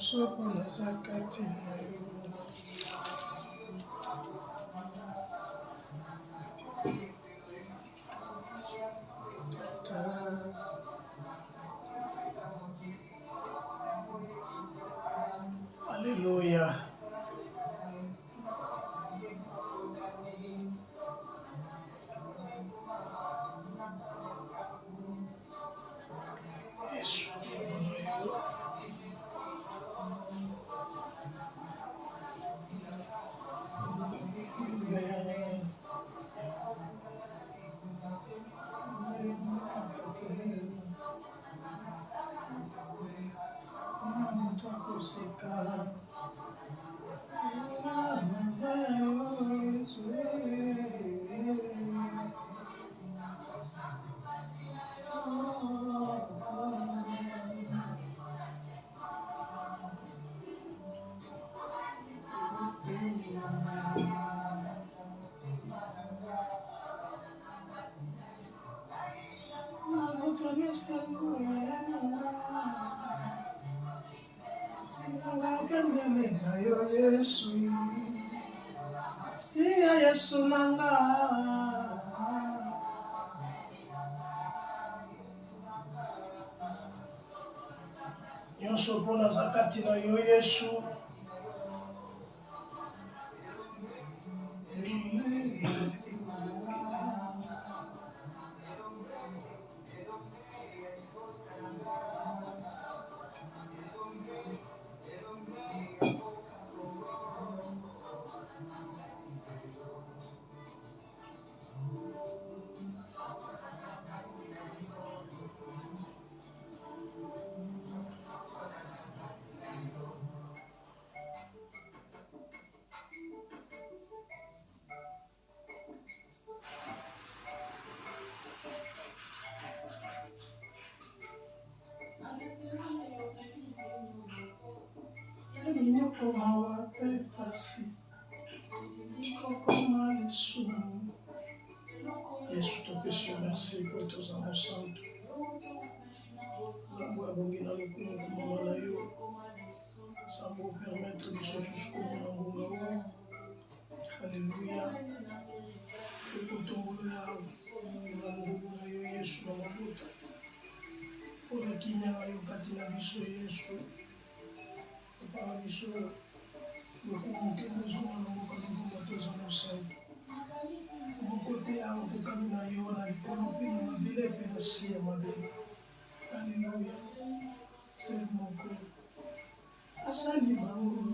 Soko na zakati na yo. Alléluia. Yesu. Yesu, siya Yesu nanga. Nyonso pona zakati na yo Yesu. Yesu tupesi merci pour tous en ensemble. Sambo abongina lokumu kumama na yo. Sambo permettre biso jusqu'au monangonga o. Alléluia. Ekotombolo ya ngubu na yo Yesu na mabuta. Pona kimia na yo kati na biso Yesu. Para biso lokumu kende zoma na mboka likumba tous en ensemble. Mon côté à okokami na yo na likolo mpe na mabele mpe na si ya mabele. Alléluia. C'est moko asali bango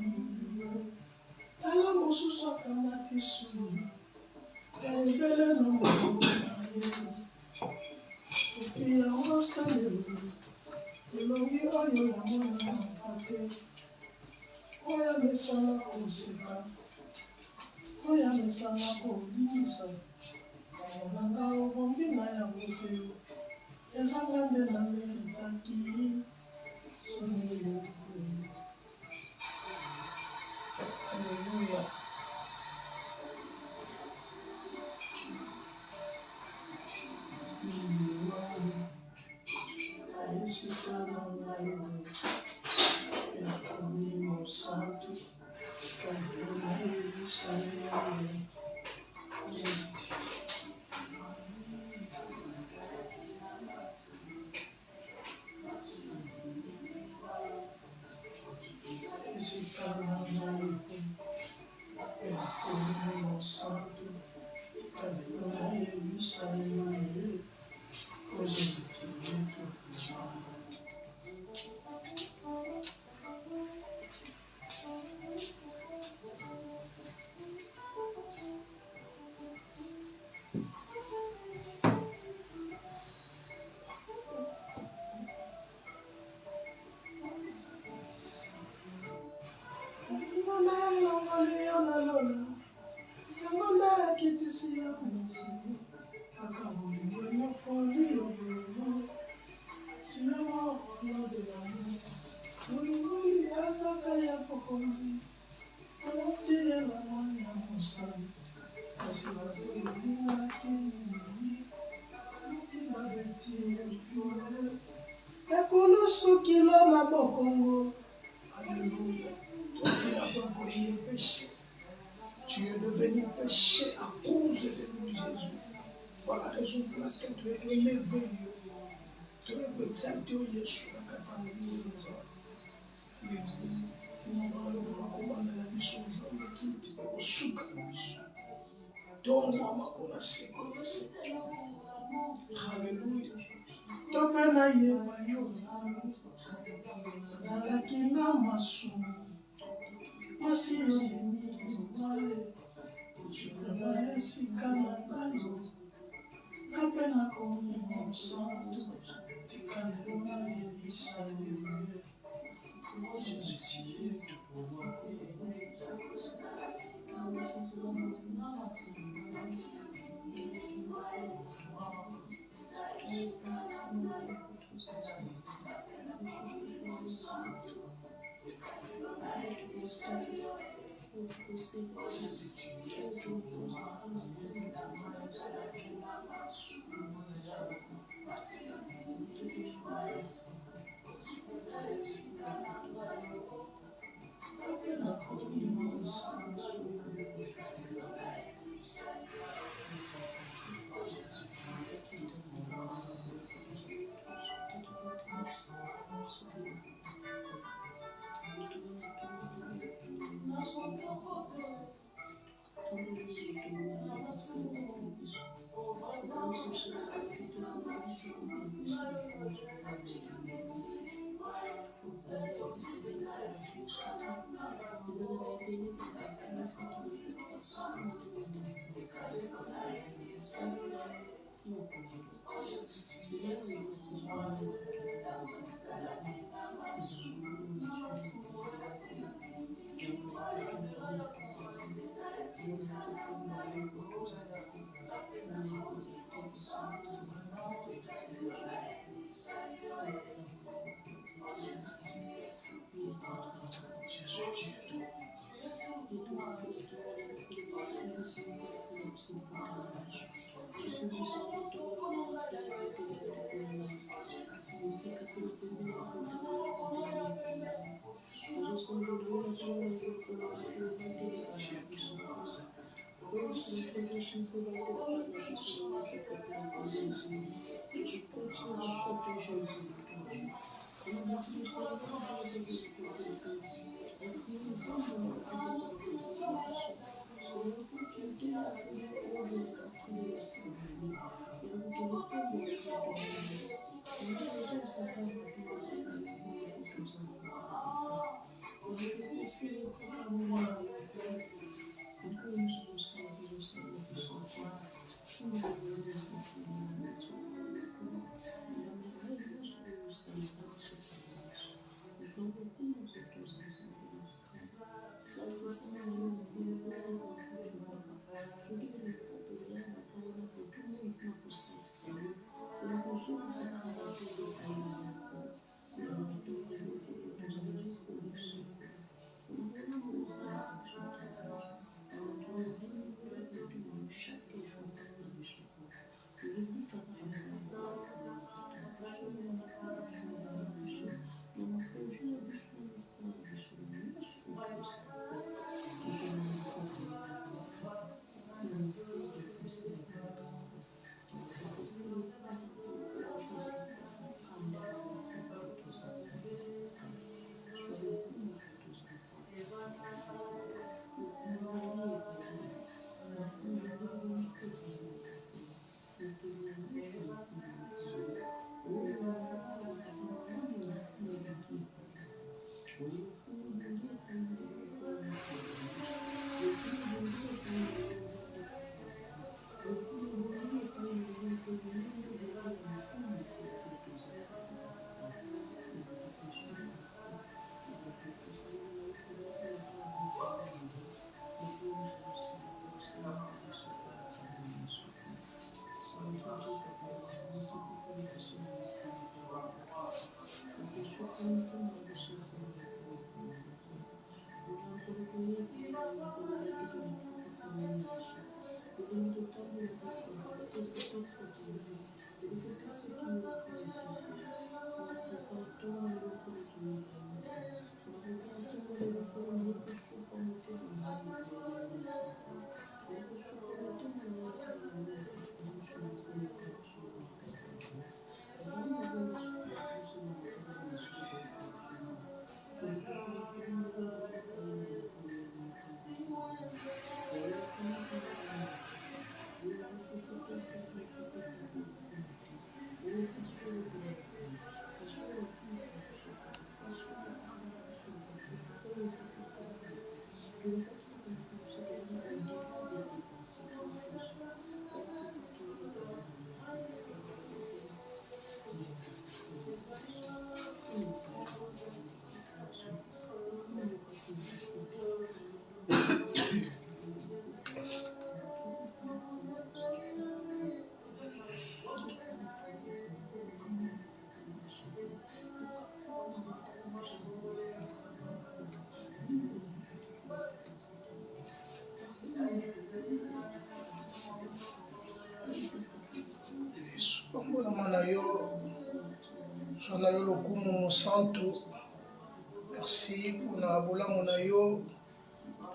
tala mosusu akamati sui ebele na moko na ye ofi yango salelo elongi oyo ya mwana na mpate oyo mesana koseka oyo mesana kolimisa nanga obongi na yango te ezanga nde na meritaki soni yo. Alléluia. Esika na ngai ekomi mosantu kalima yebisa ye. Ekulu sukilo na bokongo Alléluia. Toi qui n'as pas connu le péché, tu es devenu péché à cause de nous, Jésus. Voilà la raison pour laquelle tu es élevé. Tu es exalté, Jésus, la catégorie des hommes. Alléluia. Nous allons recommander la mission des hommes qui ne peuvent pas souffrir la mission. Donne-moi ma connaissance. Alléluia. Topena yeba yo. Zalaki na masumu. Masi yo ndimi. Jehova esika na ngai. Napena komi mosantu. Tika lelo na yebisa yo. Jésus, tu es tout pouvoir. Merci pour la bola monayo.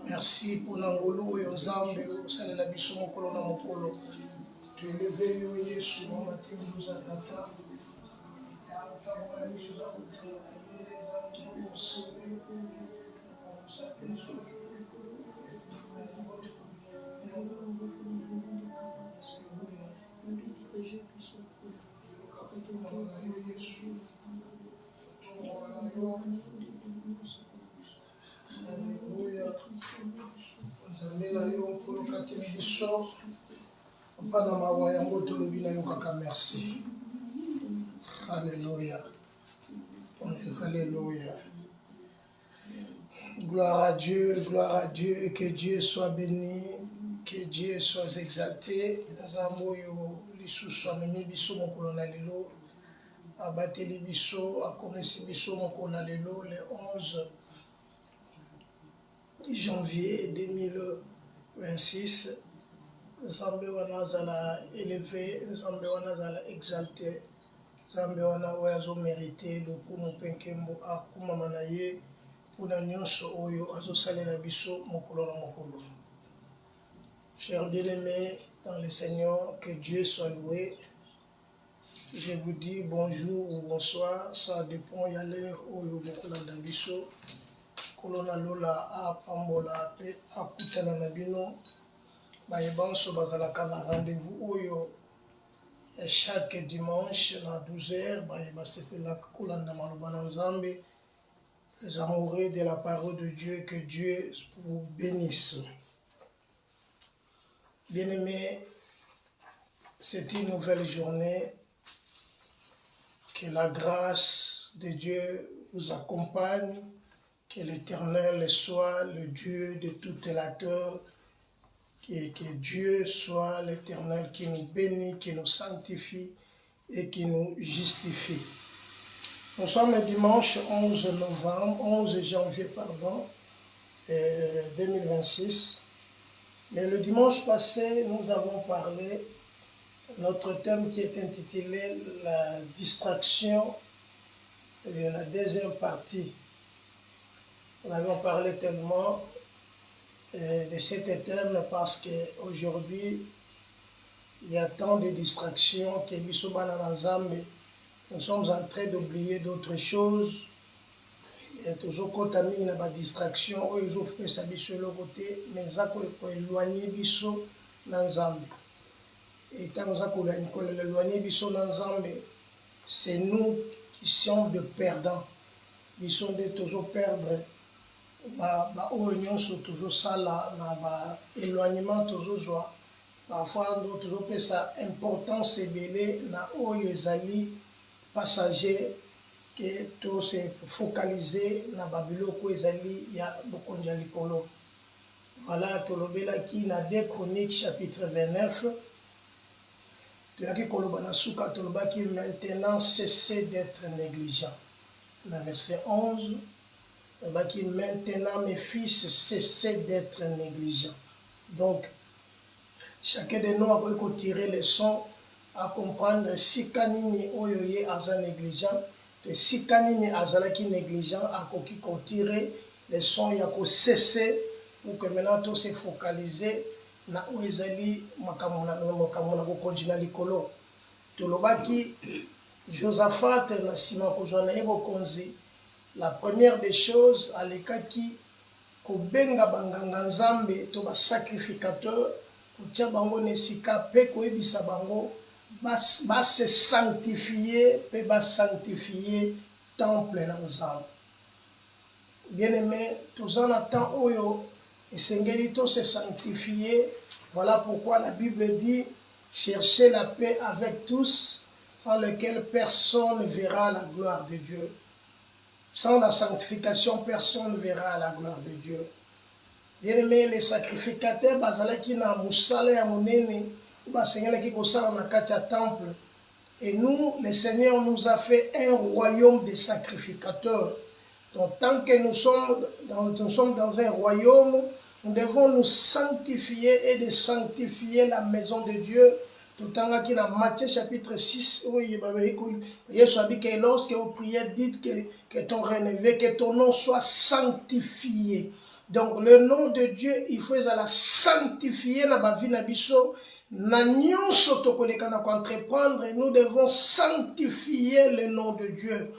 Merci pour l'angolo et nzambe osala la biso mokolo na mokolo. Tu élevé yo Yesu mama te nous atata. Merci. Alléluia. Alléluia. Gloire à Dieu, que Dieu soit béni, que Dieu soit exalté. Zamboyo lisusu amemi biso mokolo na lelo, abateli biso, akomisi biso mokolo na lelo le 11 janvier 2026. Nzambe wana azala élevé, Nzambe wana azala exalté, Nzambe wana oyo azomérite lokumu mpe nkembo akumama na ye mpona nyonso oyo azosalela biso mokolo na mokolo. Chers bien-aimés dans le Seigneur, que Dieu soit loué. Je vous dis bonjour ou bonsoir, ça dépend ya l'heure oyo bokolanda biso. Kolona lola apambola pe akutana na bino. Bayebanso bazalaka na rendez-vous oyo chaque dimanche na 12h bayebasepelaka kolanda maloba na Nzambe. Les amoureux de la parole de Dieu, que Dieu vous bénisse. Bien-aimés, c'est une nouvelle journée. Que la grâce de Dieu vous accompagne. Que l'Éternel soit le Dieu de toute la terre. Que Dieu soit l'Éternel qui nous bénit, qui nous sanctifie et qui nous justifie. Nous sommes le dimanche 11 janvier 2026. Mais le dimanche passé, nous avons parlé, notre thème qui est intitulé la distraction, la deuxième partie. Nous avons parlé tellement de cet thème parce qu'aujourd'hui, il y a tant de distractions que nous sommes en train d'oublier d'autres choses. Et toujours quand on a des distractions, ils ont fait ça sur le côté, mais ils ont éloigné biso dans Nzambe. Et tant que nous éloigné biso dans Nzambe, c'est nous qui sommes de perdants. Ils sont de toujours perdre. Toujours ça là, éloignement toujours joie. Parfois, nous toujours fait ça importance et belé na oyezali passager que tout se focaliser na babiloko ezali ya bokonja likolo. Voilà, tolobela ki na 2 Chroniques chapitre 29. Toyaki koloba na suka toloba ki maintenant cessez d'être négligent. Na verset 11. Qui maintenant mes fils cessez d'être négligents. Donc chacun de nous a pu tirer les leçons à comprendre si kanini oyoye aza négligent, si kanini azala ki négligent a koki tirer les sons ya ko cesser pour que maintenant tout se focaliser na oezali makamona ko continuer likolo tolobaki Josaphat na sima kozwana ebo konzi. La première des choses alekaki kobenga banganga nzambe to ba sacrificateur kotia bango nesika pe koyebisa bango ba se sanctifier pe ba sanctifier temple na nzambe. Bien aimé, tozana temps oyo esengeli to se sanctifier. Voilà pourquoi la Bible dit cherchez la paix avec tous, sans lequel personne ne verra la gloire de Dieu. Sans la sanctification, personne ne verra la gloire de Dieu. Bien aimé, les sacrificateurs, bazalaki na musala ya monene, basengelaki kosala na kati ya temple. Et nous, le Seigneur nous a fait un royaume de sacrificateurs. Donc, tant que nous sommes dans un royaume, nous devons nous sanctifier et de sanctifier la maison de Dieu. Tout en là, dans Matthieu chapitre 6, Jésus a dit que lorsque vous priez, dites que ton rénové, que ton nom soit sanctifié. Donc, le nom de Dieu, il faut la sanctifier dans la vie de Bisso. Entreprendre, nous devons sanctifier le nom de Dieu.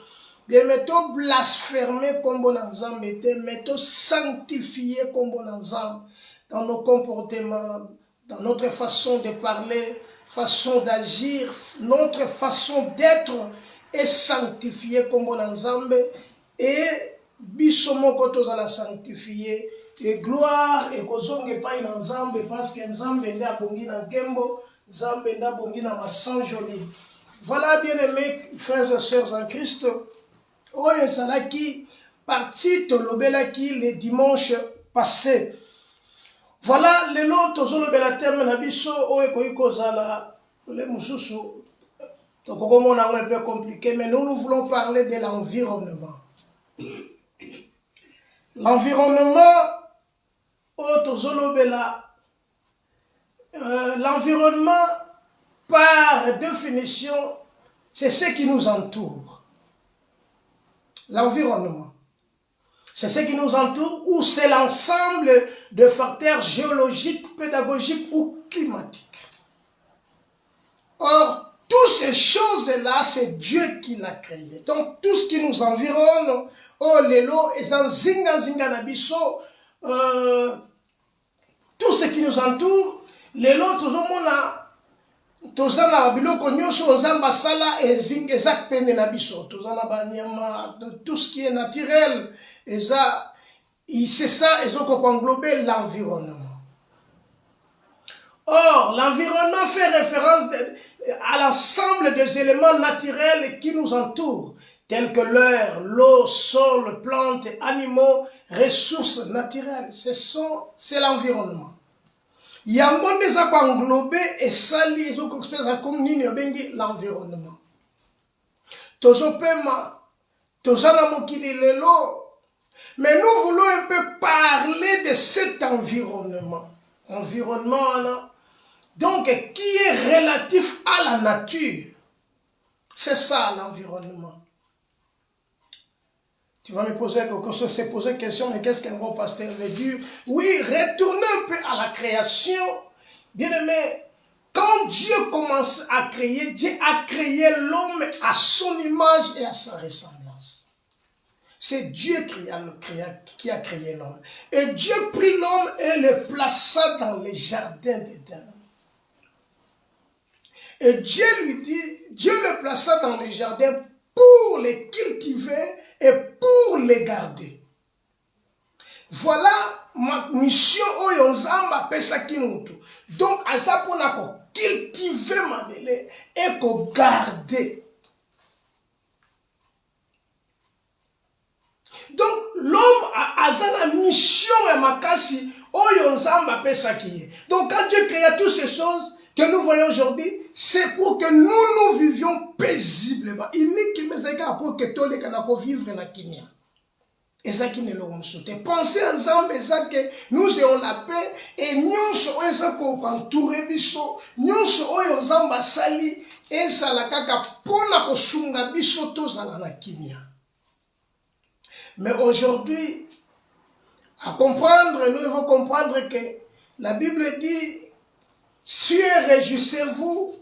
Bien, mettons blasphémer comme bon ensemble, mettons sanctifier comme bon ensemble dans nos comportements, dans notre façon de parler, façon d'agir, notre façon d'être est sanctifiée comme bon ensemble et bisomo koto za la sanctifier et gloire et kozonge pa ina nzambe parce que nzambe nda bongi na nkembo, nzambe nda bongi na masanjoli. Voilà bien aimés frères et sœurs en Christ. Oyo ezalaki parti tolobelaki le dimanche passé. Voilà lelo tozolobela terme na biso oyo ekoki kozala le mususu tokokomona un peu compliqué, mais nous voulons parler de l'environnement. L'environnement oyo tozolobela l'environnement par définition c'est ce qui nous entoure. L'environnement, c'est ce qui nous entoure ou c'est l'ensemble de facteurs géologiques, pédagogiques ou climatiques. Or, toutes ces choses-là, c'est Dieu qui l'a créé. Donc, tout ce qui nous environne, oh lelo, ezan zinga zinga nabiso, tout ce qui nous entoure, lelo, tozomona, tozana biloko nyonso nzamba sala ezak pene na biso tozana banyama tout ce qui est naturel eza c'est ça ezoko englober l'environnement. Or l'environnement fait référence à l'ensemble des éléments naturels qui nous entourent tels que l'air, l'eau, sol, plantes, animaux, ressources naturelles. C'est l'environnement. Yango neza ko englober et sali ezoko expresa comme nini obengi l'environnement. Tozopema tozana mokili lelo, mais nous voulons un peu parler de cet environnement. Environnement là, donc qui est relatif à la nature. C'est ça l'environnement. Tu vas me poser une question, mais qu'est-ce qu'un bon pasteur veut dire? Oui, retournez un peu à la création. Bien aimé, quand Dieu commence à créer, Dieu a créé l'homme à son image et à sa ressemblance. C'est Dieu qui a créé l'homme. Et Dieu prit l'homme et le plaça dans les jardins d'Éden. Et Dieu le plaça dans les jardins pour les cultiver et pour les garder. Voilà ma mission oyo nzamba pesa kimutu. Donc asa pona ko cultiver mabele et ko garder. Donc l'homme a la mission et makasi oyo nzamba pesa kiye. Donc quand Dieu créa toutes ces choses que nous voyons aujourd'hui, c'est pour que nous vivions paisiblement. Il n'est qu'il me dit pour que tous les canaux vivent dans la kimia. Et ça qui ne l'ont sauté. Pensez ensemble, ça que nous ayons la paix et nous sommes entourés biso, nous sommes ensemble sali et ça la kaka pona ko sunga biso tous à la kimia. Mais aujourd'hui, À comprendre, nous devons comprendre que la Bible dit, suez, réjouissez-vous,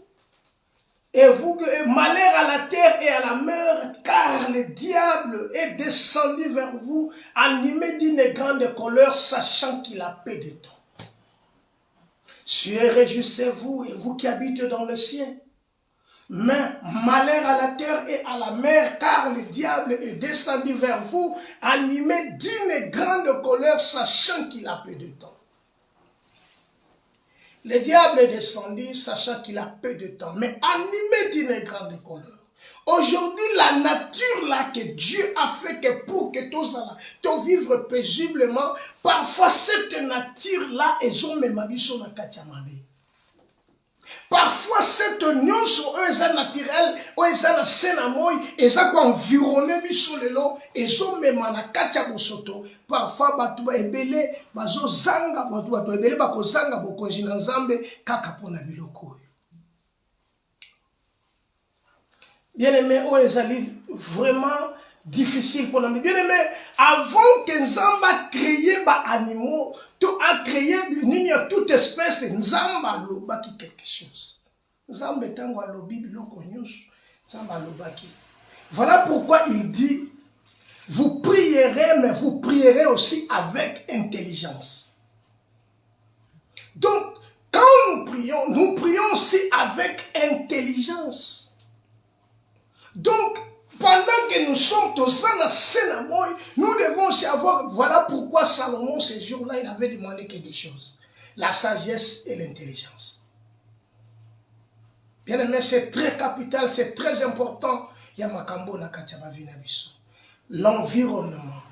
et vous, malheur à la terre et à la mer, car le diable est descendu vers vous, animé d'une grande colère, sachant qu'il a peu de temps. Suez, réjouissez-vous, et vous qui habitez dans le ciel. Mais malheur à la terre et à la mer, car le diable est descendu vers vous, animé d'une grande colère, sachant qu'il a peu de temps. Le diable est descendu, sachant qu'il a peu de temps, mais animé d'une grande colère. Aujourd'hui, la nature là que Dieu a fait que pour que tu vivre paisiblement, parfois cette nature là, ils ont même habillé na kachamabe. Parfois, cette union sur eux est naturelle, eux est na senamoy, ils ont environné biso lelo, ils ont même na kachabosoto. Parfois, batu ba ebele, bazo zanga, batu ebele bako zanga bokonji na nzambe kaka pona biloko. Bien aimé, eux ezali vraiment difficile pour nous. Bien aimé, avant que Nzamba crée ba animaux, tout a créé toute espèce, Nzamba lobaki quelque chose. Nzamba tango lobi biloko nyusu, Nzamba lobaki. Voilà pourquoi il dit, vous prierez, mais vous prierez aussi avec intelligence. Donc, quand nous prions aussi avec intelligence. Donc, pendant que nous sommes tous en Sénamoy, nous devons aussi avoir, voilà pourquoi Salomon, ce jour-là, il avait demandé que des choses. La sagesse et l'intelligence. Bien aimé, c'est très capital, c'est très important. Yamakambo Nakachabavina Biso. L'environnement.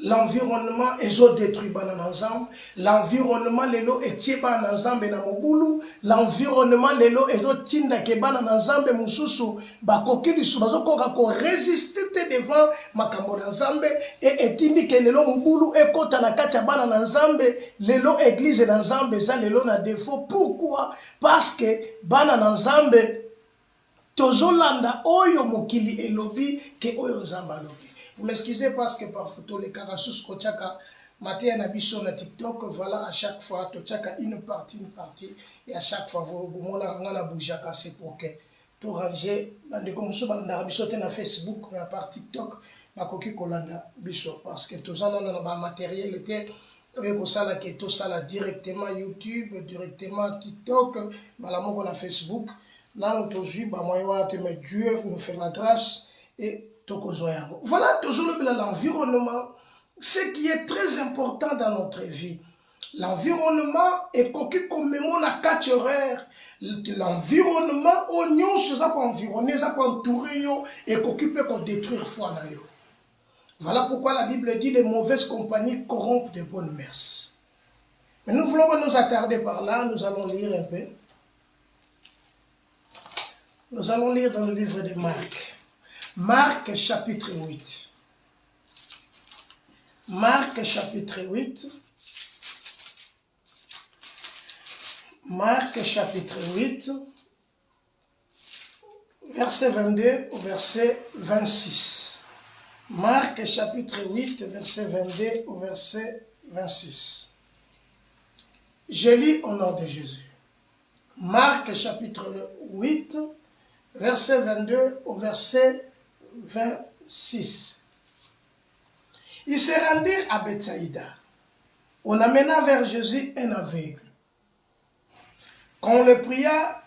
L'environnement est détruit dans ensemble. L'environnement lelo etie ban ensemble na mobulu. L'environnement lelo est tinda ke ban ensemble mususu bakoki lisu bazokoka ko résister devant makambo ensemble et etindi ke lelo mobulu ekota na kacha ban ensemble lelo église ensemble ça lelo na défaut. Pourquoi? Parce que ban ensemble tozolanda oyo mokili elobi ke oyo nzamba lobi. Vous m'excusez parce que parfois tous les carassus kochaka matin na biso na TikTok, voilà, à chaque fois tochaka une partie et à chaque fois vous mona ngana boujaka, c'est pour que tout ranger bande comme so balanda biso te na Facebook mais à part TikTok bakoki kolanda biso parce que tous en na ba matériel était ko sala que tout ça là directement YouTube, directement TikTok, bala moko na Facebook là on tozui ba moyen wana te mais Dieu nous fait la grâce et voilà toujours l'environnement, ce qui est très important dans notre vie. L'environnement est coquille comme mon à 4 heures. L'environnement, oignon, c'est ça qu'on environne, ça qu'on entoure et coquille peut qu'on détruire foi. Voilà pourquoi la Bible dit les mauvaises compagnies corrompent de bonnes mœurs. Mais nous ne voulons pas nous attarder par là, nous allons lire un peu. Nous allons lire dans le livre de Marc. Marc chapitre 8. Marc chapitre 8. Marc chapitre 8. Verset 22 au verset 26. Marc chapitre 8, verset 22 au verset 26. Je lis au nom de Jésus. Marc chapitre 8, verset 22 au verset 26. Ils se rendirent à Bethsaïda. On amena vers Jésus un aveugle, qu'on le pria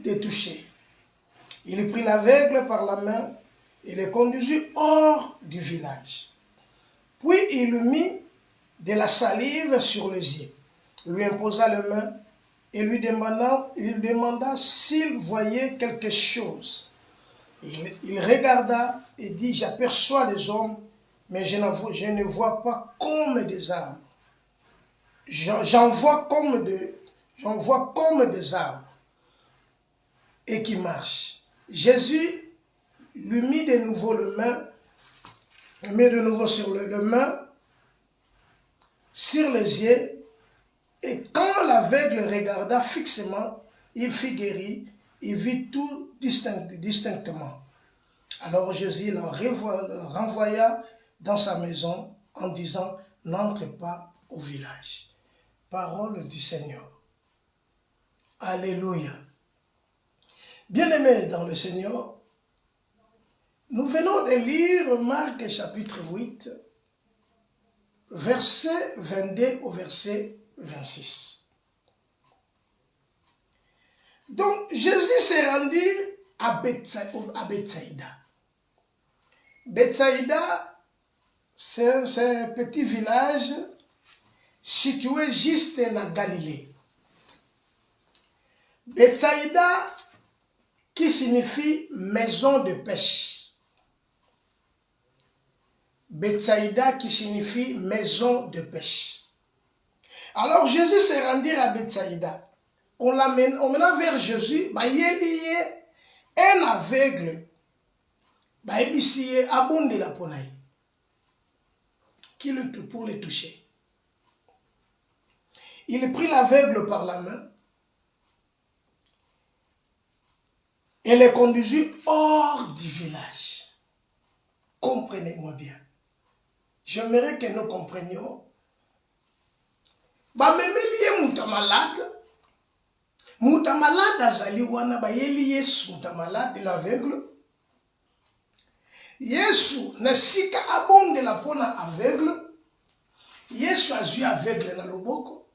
de toucher. Il prit l'aveugle par la main et le conduisit hors du village. Puis il lui mit de la salive sur les yeux, lui imposa les mains et lui demanda s'il voyait quelque chose. Il regarda et dit, j'aperçois les hommes, mais je ne vois pas comme des arbres. J'en vois comme des arbres et qui marchent. Jésus lui mit de nouveau sur les mains, sur les yeux, et quand l'aveugle regarda fixement, il fut guéri, il vit tout distinctement. Alors Jésus le renvoya dans sa maison en disant n'entre pas au village. Parole du Seigneur. Alléluia. Bien-aimés dans le Seigneur, nous venons de lire Marc chapitre 8, verset 22 au verset 26. Donc, Jésus s'est rendu à Bethsaïda. Bethsaïda, c'est un petit village situé juste en Galilée. Bethsaïda, qui signifie maison de pêche. Bethsaïda, qui signifie maison de pêche. Alors Jésus s'est rendu à Bethsaïda. On l'amène vers Jésus, il y a un aveugle, pour le toucher. Il prit l'aveugle par la main et le conduisit hors du village. Comprenez-moi bien. J'aimerais que nous comprenions. Même lié mouta malade. Mouta malade azali wana ba yeli Yesu mouta malade l'aveugle. Yesu na sika abonde la pona aveugle. Yesu azui aveugle na loboko.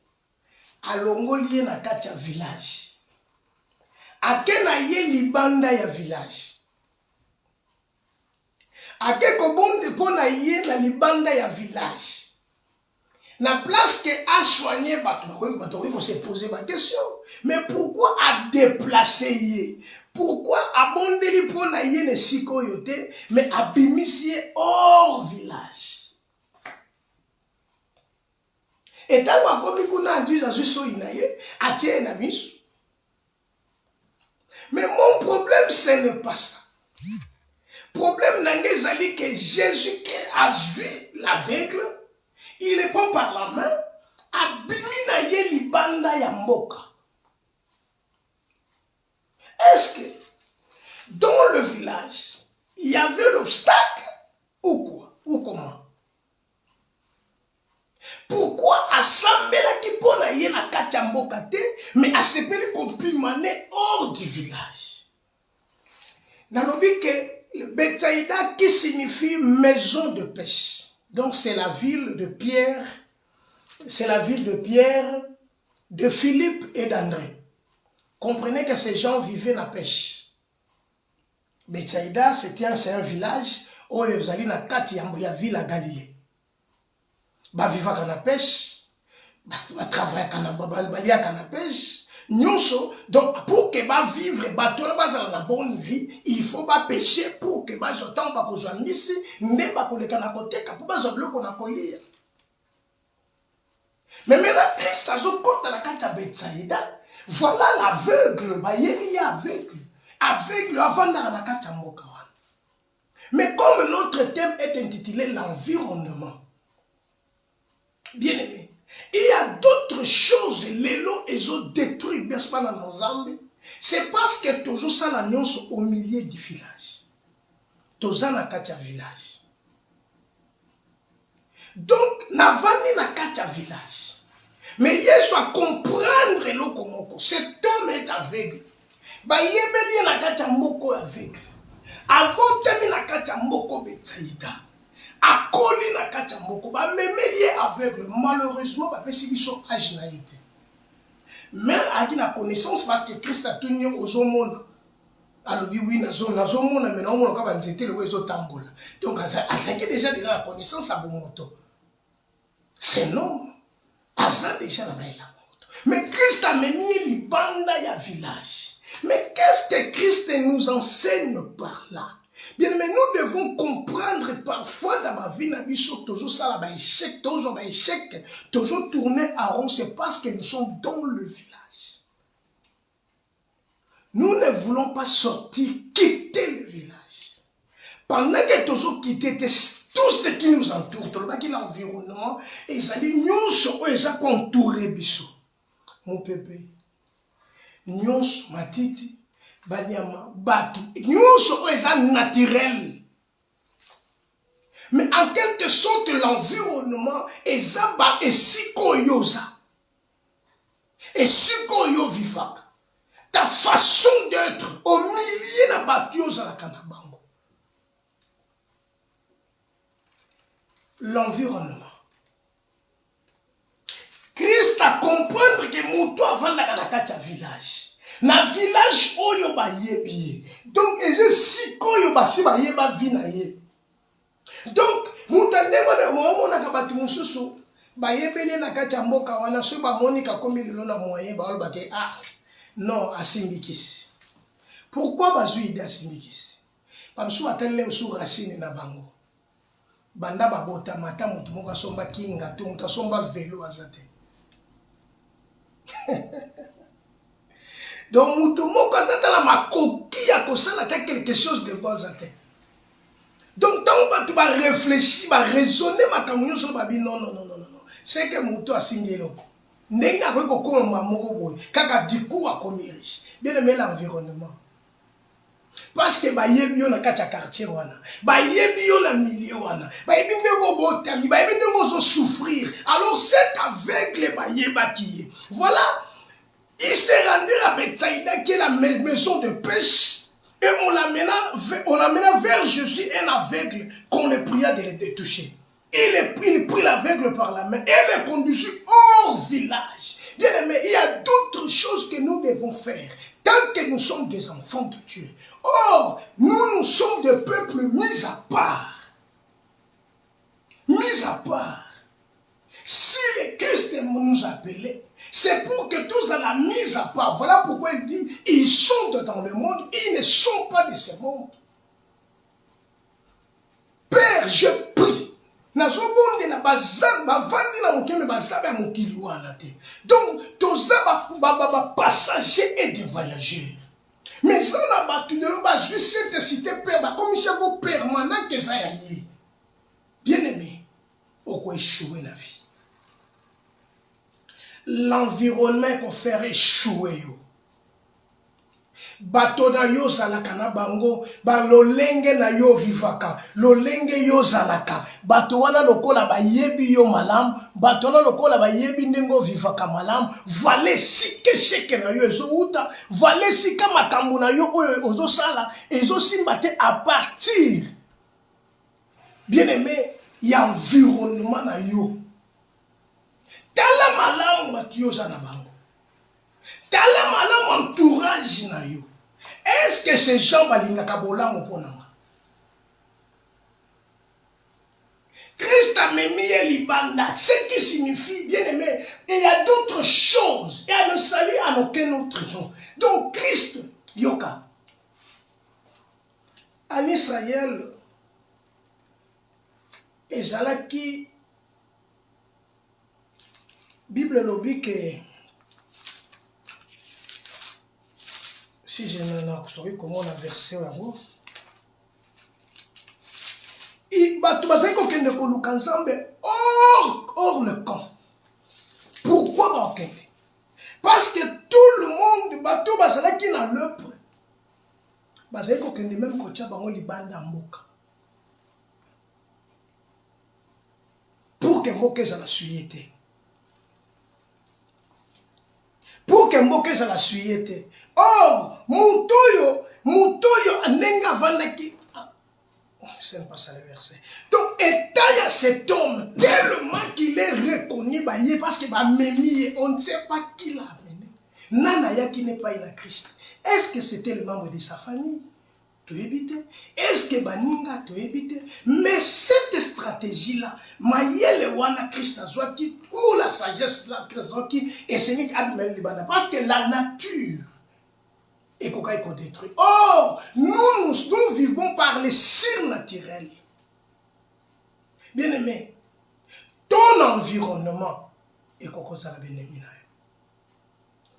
Alongoli na kati ya village. Akena ye libanda ya village. Ake kobonde pona ye na libanda ya village. Na place que a soigné, il faut se poser ma question. Mais pourquoi a déplacé ye? Pourquoi a bondeli pona ye ne siko yote, mais a bimisé hors village? Et tant que comme il a dit dans ce soinaye, a tié na misu. Mais mon problème, ce n'est pas ça. Le problème c'est que Jésus qui a vu l'aveugle, il le prend par la main, abimina ye libanda ya mboka. Est-ce que dans le village, il y avait l'obstacle ou quoi? Ou comment? Pourquoi assemblée qui pona ye na kati ya mboka te, mais asepeli kompimane hors du village? Nalobi que Bethsaïda qui signifie maison de pêche. Donc c'est la ville de Pierre, de Philippe et d'André. Comprenez que ces gens vivaient dans la pêche. Bethsaïda, c'est un village où ils allaient dans la ville à Galilée. Ils vivaient dans la pêche, ils travaillaient dans la pêche. Donc, pour que ba vivre, dans la bonne vie, il faut pas pécher pour que ba jotan ba kozwa misi, ne ba koleka na koteka pour ba zobloko na kolia. Mais maintenant, Christ a compte la kati ya Bethsaïda, voilà l'aveugle, ba yeli aveugle. Aveugle avant dans la kati ya mboka wana. Mais comme notre thème est intitulé l'environnement, bien aimé, il y a d'autres choses, les lots ils ont détruit, bien sûr, dans nos âmes. C'est parce que toujours ça l'annonce au milieu du village. Toujours na katia village. Donc, n'avani na katia village. Mais Yesu a comprendre le komoko. Cet homme est aveugle. Ba yebeli na katia mboko aveugle. Avotemi na katia mboko Bethsaïda. A koli na kati ya mboko ba memeli aveugle, malheureusement ba pesi biso âge na été. Mais a dit la connaissance parce que Christ a tenu aux hommes. Alors oui nazomona mais non ka ba nzete le wezo tambola. Donc a déjà la connaissance à bomoto. C'est non. Asa déjà na baila bomoto. Mais Christ a mené libanda ya village. Mais qu'est-ce que Christ nous enseigne par là? Bien, mais nous devons comprendre parfois dans ma vie, toujours ça, là, échec, toujours tourner à rond, c'est parce que nous sommes dans le village. Nous ne voulons pas sortir, quitter le village. Pendant que toujours quitter tout ce qui nous entoure, tout l'environnement, et ça dit, nous sommes contourés, mon pépé. Nous sommes matiti. Banyama, batu, nyonso eza naturel. Mais en quelque sorte, l'environnement est zaba et sikoyosa. Et sikoyo vivaka. Ta façon d'être au milieu de la batiosa la kanabango. L'environnement. Christ a comprendre que moutou avant la village. Na village oyo ba yebi. Donc eze sikoyo basi ba yeba vina ye. Donc mutandemo na mona ka batu mususu ba yebele na kacha mboka wana so ba monika komi lelo na moyen ba oloba ke non asimbikisi. Pourquoi bazui ide asimbikisi? Bamusu batelle sur racine na bango. Banda babota mata mutu moko somba kinga to mutu somba vélo azate. Donc mutu moko azata la makoki ya kosala quelque chose de bon azate. Donc tant que tu vas réfléchir, tu vas raisonner, non. C'est que mon toit singulier. N'est pas comme un kaka du coup à riche. Bien aimé l'environnement. Parce que yebi on a kacha quartier wana, yebi on a milieu wana, yebi ne go tami, yebi ne go souffrir. Alors c'est aveugle yeba qui est. Voilà, il s'est rendu à Bethsaïda qui est la maison de pêche. Et on l'amena vers Jésus, un aveugle, qu'on le pria de le toucher. Il prit l'aveugle par la main et le conduisit hors village. Bien aimé, il y a d'autres choses que nous devons faire tant que nous sommes des enfants de Dieu. Or, nous sommes des peuples mis à part. Mis à part. Si le Christ nous appelait, c'est pour que tous à la mise à part. Voilà pourquoi il dit, ils sont dans le monde, ils ne sont pas de ce monde. Père, je prie. Donc, tous les passagers et des voyageurs. Mais ça, on a battu cette cité Père, comme il y a un permanent que ça y est. Bien aimé, on peut échouer la vie. L'environnement qu'on fait échouer. Bato na yo zalaka na bango, ba lolenge na yo vivaka, lolenge yo zalaka, bato wana lokola ba yebi yo malam, bato wana lokola ba yebi nengo vivaka malam, vale sike sheke na yo ezo uta, vale sika makambu na yo ozo sala, ezo simbate à partir. Bien aimé, il y a environnement na yo. Tala malam batio za na bango. Tala malam entourage na yo. Est-ce que ces gens balingaka bolango ponanga? Christ a mis libanda, ce qui signifie, bien aimé, il y a d'autres choses, et à ne salir à aucun autre nom. Donc Christ, yoka, en Israël, ezalaki, Bible lobi que si je n'ai pas comment on a versé là-haut, il va tout passer comme quelqu'un de Kolukanzambe hors le camp. Pourquoi pas? Parce que tout le monde, bateau basala qui n'a l'œuvre, basala comme quelqu'un de même côté bango libanda mboka. Pour que mboka ça la suite. Pour que mboka ça la suite. Oh, mutoyo, nenga vandaki. C'est pas ça le verset. Donc, état à cet homme, tellement qu'il est reconnu, parce qu'il va mener, on ne sait pas qui l'a amené. Nanaya qui n'est pas in Christ. Est-ce que c'était le membre de sa famille? Tu évites. Est-ce que Baninga tu évites? Mais cette stratégie-là, Maïele Wana Christ Azwaki, ou la sagesse là, Christ et c'est Nick Admel Libana. Parce que la nature, et qu'on détruit. Or, nous vivons par les surnaturels. Bien aimé, ton environnement est qu'on ça la bénémina.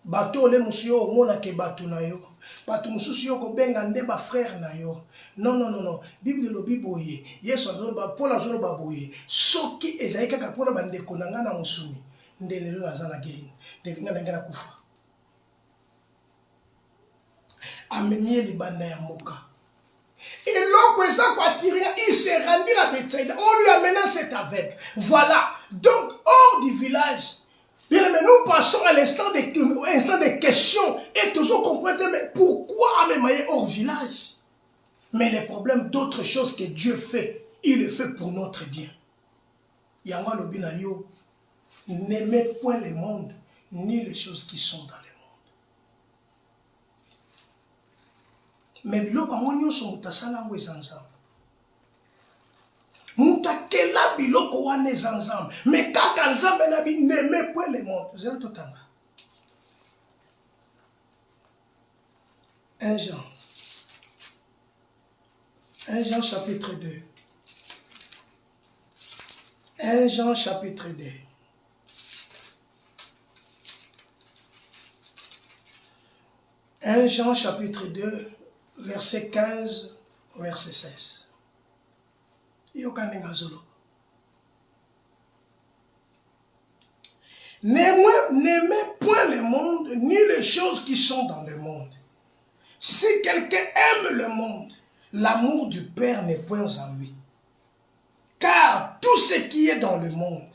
Bato le musio mona ke batu na yo. Bato mususu ko benga ndeba frère na yo. Non. Bible lo biboye. Yesu azoba Paul azoba boye. Soki ezaika ka pona bandeko nanga na musumi. Ndelelo azana gain. Ndelinga na ngana kufa. Amenye libanda ya moka. Eloko il s'est rendu à Bethsaïda. On lui amena cet aveugle. Voilà. Donc, hors du village. Bien, mais nous passons à l'instant des questions et toujours comprendre, mais pourquoi Amémaïe hors village? Mais les problèmes d'autres choses que Dieu fait, il le fait pour notre bien. Yanga Lobinayo, n'aimez point le monde, ni les choses qui sont dans le monde. Mais biloko monyo so mutasala ngo ezanzam. Mutakela biloko wane ezanzam. Mais kaka nzambe na bi n'aimez point le monde. Zero totanga. 1 Jean chapitre 2. 1 Jean chapitre 2. 1 Jean chapitre 2, verset 15, verset 16. N'aimez point le monde, ni les choses qui sont dans le monde. Si quelqu'un aime le monde, l'amour du Père n'est point en lui. Car tout ce qui est dans le monde,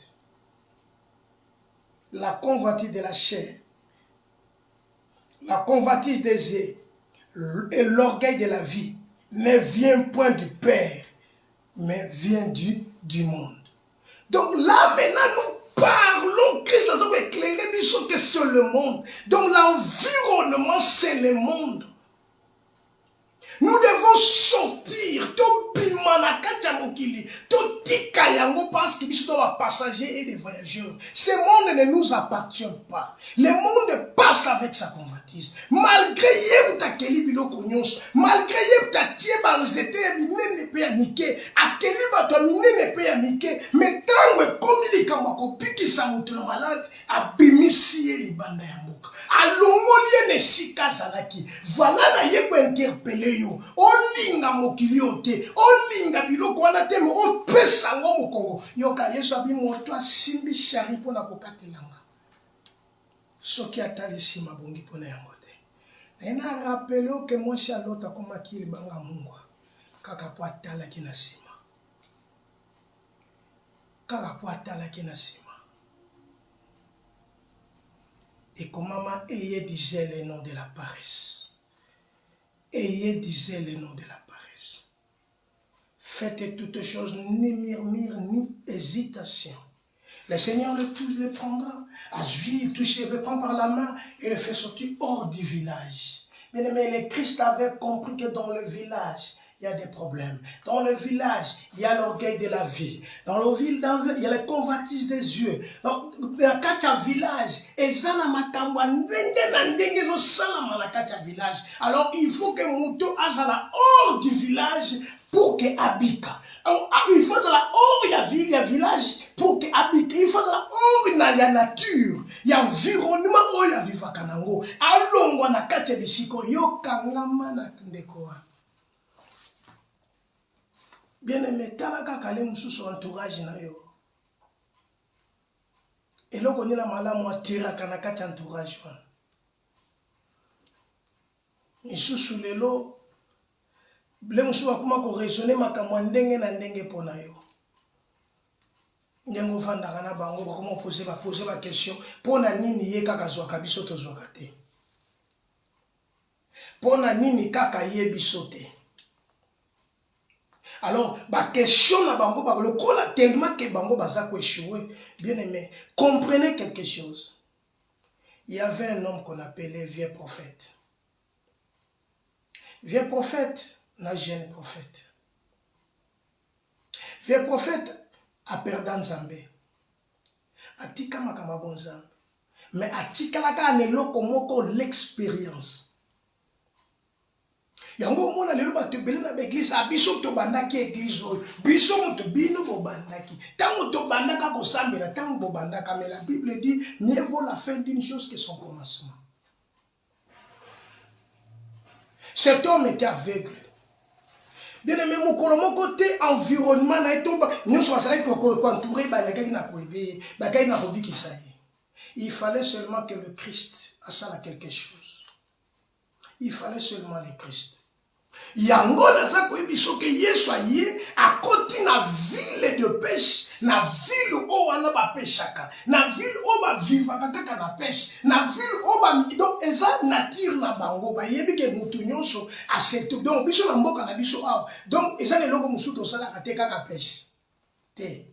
la convoitise de la chair, la convoitise des yeux et l'orgueil de la vie ne vient point du Père, mais vient du monde. Donc là maintenant nous parlons, Christ a donc éclairé que c'est le monde. Donc l'environnement c'est le monde. Nous devons sortir, parce que nous sommes passagers et des voyageurs. Ce monde ne nous appartient pas. Le monde passe avec sa convoitise. Malgré malgré mais alongolie ne sika zalaki voilà na ye ko interpeller yo olinga mokili ote olinga biloko wana te mo pesa ngo mokongo yoka Yesu abi moto asimbi shari pona kokatelanga soki atalisi mabongi pona yango te na rappeler que moi si alota koma kili banga mungwa kaka po atalaki na sima kaka po atalaki na sima. Et comme maman, ayez disait le nom de la paresse. Ayez disait le nom de la paresse. Faites toutes choses, ni murmure, ni hésitation. Le Seigneur le prendra. À juif, touché, le prend par la main et le fait sortir hors du village. Bien aimé, le Christ avait compris que dans le village, il y a des problèmes. Dans le village, il y a l'orgueil de la vie. Dans le village, il y a la convoitise des yeux. Dans le village, alors il faut que Mouto azala hors du village pour que habika. Il faut la hors ya ville, ya village pour que habite. Il faut la hors na ya nature, ya environnement où ya viva kanango. Alongwa na kati bisiko yo kangama na ndeko. Bien aimé, talaka kale mususu entourage na yo. Et là, on est la malamu atira kana kati entourage wana. Misusu lelo, le mususu akuma ko raisonner makamwa ndenge na ndenge pona yo. Ndengo fanda kana bango bakoma poser ba question pona nini ye kaka zwaka biso to zwaka te. Pona nini kaka ye biso te. Alors, la question na bango le kola tellement que bango baza ko échouer. Bien aimé, comprenez quelque chose. Il y avait un homme qu'on appelait vieux prophète. Vieux prophète, na jeune prophète. Vieux prophète a perdu Nzambe. Atika makama bonzambe. Mais atika la ka neloko moko l'expérience. Yango mona lelo bato belé na église abiso to bandaki église biso moto bino bo bandaki tango to bandaka ko sambela tango bo bandaka mais la Bible dit mieux vaut la fin d'une chose que son commencement. Cet homme était aveugle. Bien aimé mokolo moko te environnement na etomba nyonso basala ko entourer bandaki na koebe bakay na kobikisa ye. Il fallait seulement que le Christ asala quelque chose. Il fallait seulement le Christ. yango naza koyebi soki Yesu aye akoti na ville de pêche, na ville o wana bapeshaka, na ville o bavivaka kaka na pêche, na ville o donc eza nature na bango bayebi ke mutu nyonso aseto. Donc biso na mboka na biso awa, donc eza eloko mosusu tosalaka te kaka pêche te.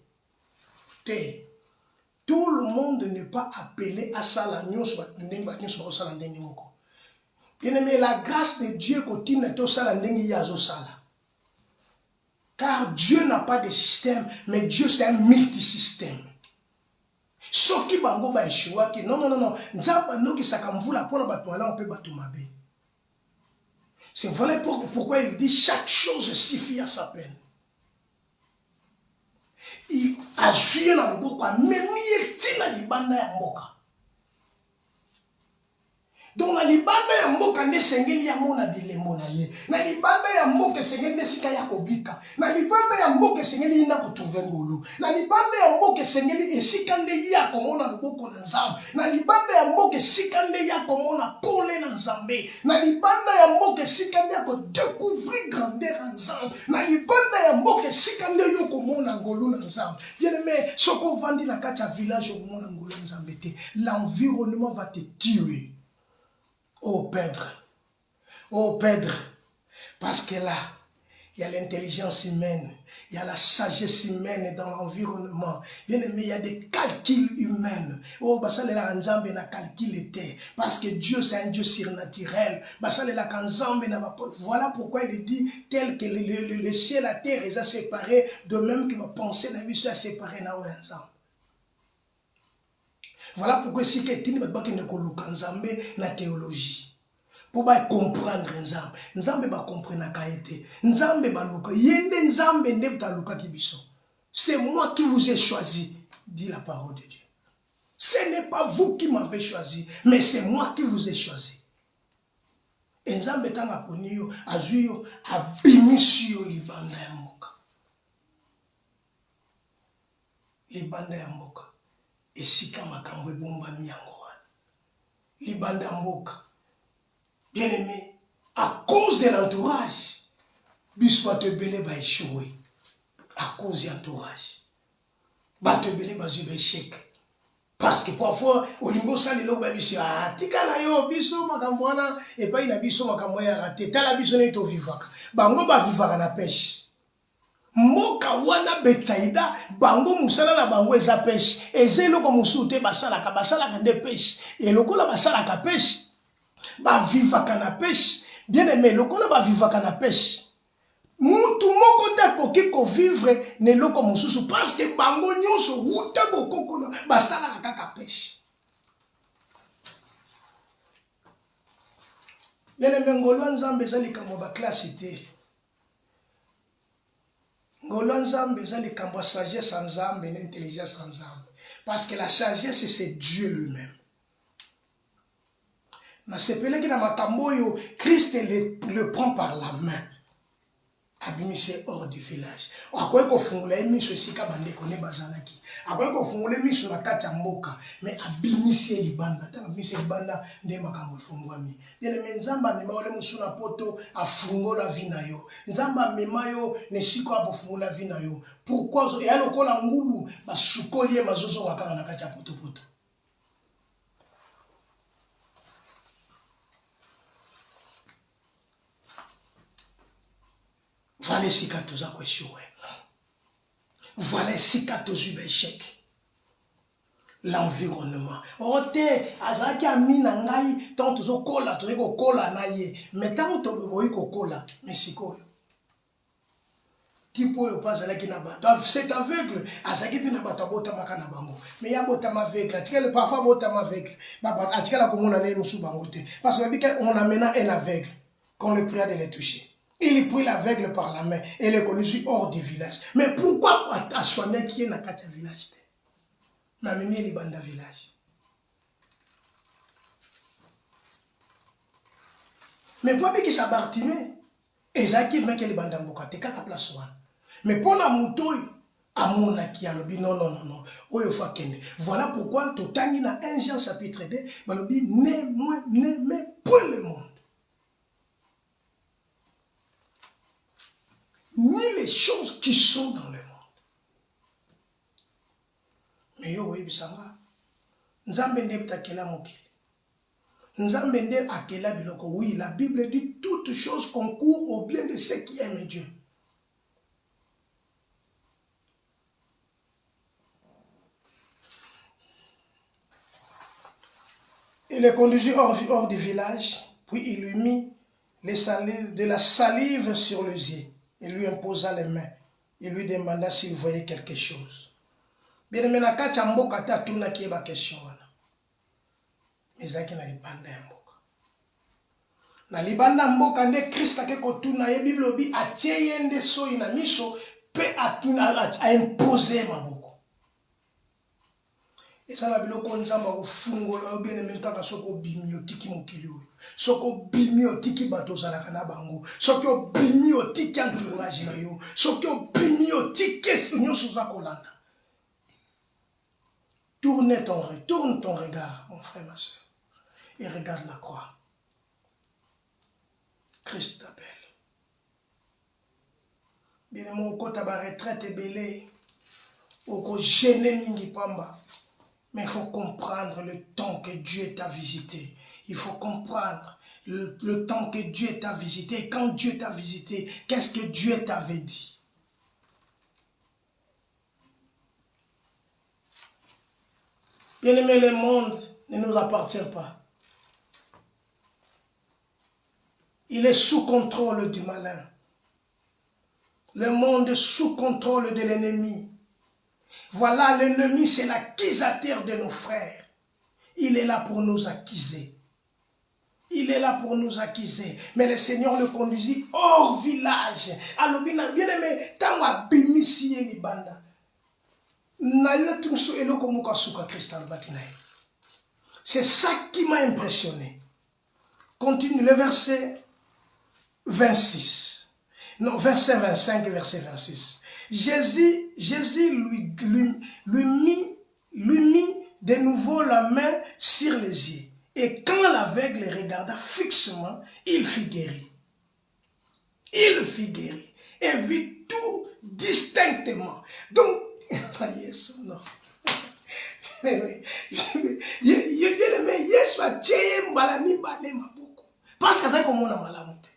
Tout le monde n'est pas appelé à ça la nyonso ndenge nyonso basala ndenge moko. Bien-aimé, la grâce de Dieu continue to sala ndenge yazo sala. Car Dieu n'a pas de système, mais Dieu c'est un multisystème. Soki bango ba échoué ki non, nzamba noki sakamvula pona bato wala on peut bato mabe. C'est voilà pourquoi il dit chaque chose suffit à sa peine. Il a joué dans le boko, même il est dans libanda ya mboka. Donc na libanda ya mboka nde sengeli ya mona bilembo na ye. Na libanda ya mboka sengeli nde sika ya kobika. Na libanda ya mboka sengeli inda kotrouver ngolu. Na libanda ya mboka sengeli esika nde ya komona loboko na Nzambe. Na libanda ya mboka sika nde ya komona pole na Nzambe. Na libanda ya mboka sika nde ya ko découvrir grandeur en Nzambe. Na libanda ya mboka sika nde yo komona ngolu na Nzambe. Bien-aimé, soko vandi na kati ya village yo komona ngolu na Nzambe te. L'environnement va te tuer. Oh Pedre, parce que là, il y a l'intelligence humaine, il y a la sagesse humaine dans l'environnement. Bien aimé, il y a des calculs humains. Oh, basalela Nzambe na calcul était, parce que Dieu c'est un Dieu surnaturel. Basalela Nzambe na ba. Voilà pourquoi il dit tel que le ciel et la terre les a séparés, de même que ma pensée n'a vu ça séparé na Nzambe. Voilà pourquoi si quelqu'un ne koluka Nzambe na théologie. Pour comprendre Nzambe. Nzambe ba comprendre kaete. Nzambe ba luka. Yende Nzambe ne ba luka kibiso. C'est moi qui vous ai choisi, dit la parole de Dieu. Ce n'est pas vous qui m'avez choisi, mais c'est moi qui vous ai choisi. Nzambe tanga poniyo, azuyo, abimisio libanda ya mboka. Libanda ya mboka. Esika makambo ebomba miyango wana. Libanda mboka. Bien aimé, à cause de l'entourage, bis bato ebele ba échoué. À cause de l'entourage. Bato ebele ba zu ba échec. Parce que parfois, olingo sali lo ba biso tika na yo biso makambo wana et pas ina biso makambo ya raté. Tala biso ne to vivaka. Bango ba vivaka na pêche. Mboka wana Betsaïda bango musala na bango eza pêche ezelo ko musu te basala nde pêche et lokola basala ka pêche ba vivaka na pêche bien aimé lokola ba vivaka na pêche mutu moko ta koki ko vivre ne loko mususu parce que bango nyonso uta bokoko basala ka pêche bien aimé ngolo Nzambe ezali kamo ba classité. Ngolo Nzambe eza likambo ya sagesse en Nzambe et l'intelligence en Nzambe. Parce que la sagesse c'est Dieu lui-même. Na sepeleki na makambo oyo Christ le prend par la main. Abimise hors du village. Akoye kofungula miso esika bandeko ne bazalaki. Akoye kofungula miso na kati ya mboka, mais abimise libanda. Ta abimise libanda nde makambo efungwami. Bien aimé Nzambe amema ole musu na poto afungola vie na yo. Nzambe amema yo ne siko afungola vie na yo. Pourquoi ya lokola ngulu basukoli e mazozo wakanga na kati ya poto. Voilà si katoza ko échoué. Voilà si katozu échec. L'environnement. Ote azaki amina ngai tant tozo kola ko kola na ye. Mais tant to boyi ko kola mesiko yo. Tipo yo pas ala ki na bato. C'est aveugle. Azaki pe na bato bota makana bango. Mais ya bota ma aveugle. Atikele parfois bota ma aveugle. Baba atikela ko mona na musu bango te. Parce que on amena un aveugle qu'on le pria de le toucher. Il prit l'aveugle par la main et le conduisit hors du village. Mais pourquoi a soigné qui est dans le village? Na mimi li banda village. Mais pour qui ça Bartimée, ezaki mec li banda mboka te kaka place wana. Mais pour la moto amona ki alobi non. Oyo fa kende. Voilà pourquoi totangi na 1 Jean chapitre 2, balobi ne mais pour le monde. ni les choses qui sont dans le monde. Mais yo oui bisanga. Nzambe nde takela mokili. Nzambe nde akela biloko. Oui, la Bible dit toutes choses concourent au bien de ceux qui aiment Dieu. Il le conduisit hors du village, puis il lui mit de la salive sur les yeux. Il lui imposa les mains. Il lui demanda s'il voyait quelque chose. Bien aimé, na kati ya mboka ta tuna ki ba question wana. Ezaki na libanda ya mboka. Na libanda mboka nde Christ ake kotuna ye Bible obi atie yende soyi na miso pe a imposer maboko. Eza na biloko nzamba kofungola bien aimé kaka soko bimiotiki mokili oyo. Soko bimiotiki bato zalaka na bango. Soko bimiotiki entourage na yo. Soko bimiotiki nyonso za kolanda. Tourne ton regard, mon frère, ma soeur, et regarde la croix. Christ t'appelle. Bien aimé, au côté de la retraite belé, au gêner mingi pamba. Mais il faut comprendre le temps que Dieu t'a visité. Il faut comprendre le temps que Dieu t'a visité. Et quand Dieu t'a visité, qu'est-ce que Dieu t'avait dit? Bien aimé, le monde ne nous appartient pas. Il est sous contrôle du malin. Le monde est sous contrôle de l'ennemi. Voilà, l'ennemi, c'est l'accusateur de nos frères. Il est là pour nous accuser. Il est là pour nous accuser. Mais le Seigneur le conduisit hors village. Alors, bien aimé, tant à bénissi et banda. C'est ça qui m'a impressionné. Continue le verset 26. Non, verset 25 et verset 26. Jésus lui mit de nouveau la main sur les yeux. Et quand l'aveugle regarda fixement, il fut guéri. Il fut guéri. Et vit tout distinctement. Donc, Yesu, non. Yesu a tché mbalami balé maboko. Parce que ça comme on a malamute.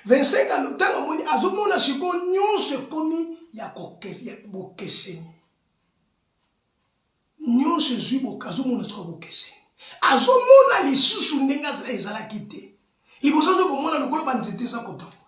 25 ans le temps amoni azomona siko nyonso komi ya bokeseni. Nyonso zui bokazomona siko bokeseni. Azomona lisusu ndenga ezala kite. Liboso de komona lokolo banzete za kotambola.